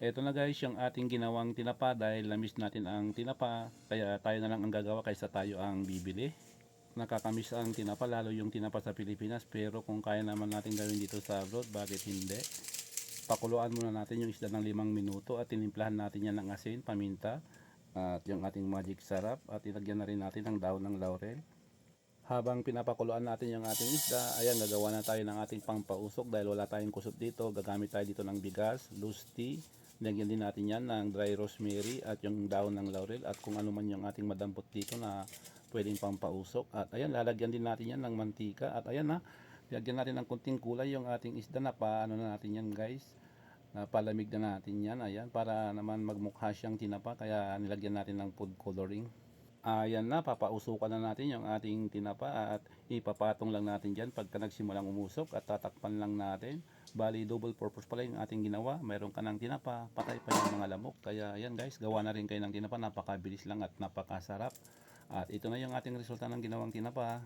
Eto na guys, yung ating ginawang tinapa dahil na-miss natin ang tinapa, kaya tayo na lang ang gagawa kaysa tayo ang bibili. Nakakamiss ang tinapa, lalo yung tinapa sa Pilipinas, pero kung kaya naman natin gawin dito sa abroad, bakit hindi? Pakuluan muna natin yung isda ng 5 minuto at tinimplahan natin yan ng asin, paminta, at yung ating magic sarap, at ilagyan na rin natin ang dahon ng laurel. Habang pinapakuluan natin yung ating isda, ayan, gagawa na tayo ng ating pangpausok dahil wala tayong kusot dito. Gagamit tayo dito ng bigas, loose tea. Lagyan din natin yan ng dry rosemary at yung dahon ng laurel at kung ano man yung ating madampot dito na pwedeng pampausok. At ayan, lalagyan din natin yan ng mantika. At ayan na, lagyan natin ng kunting kulay yung ating isda na paano na natin yan guys. Palamig na natin yan, ayan, para naman magmukha siyang tinapa, kaya nilagyan natin ng food coloring. Ayan na, papausukan na natin yung ating tinapa at ipapatong lang natin dyan pagka nagsimulang umusok at tatakpan lang natin. Bali, double purpose pala yung ating ginawa. Mayroon ka ng tinapa, patay pa yung mga lamok. Kaya ayan guys, gawa na rin kayo ng tinapa. Napakabilis lang at napakasarap. At ito na yung ating resulta ng ginawang tinapa.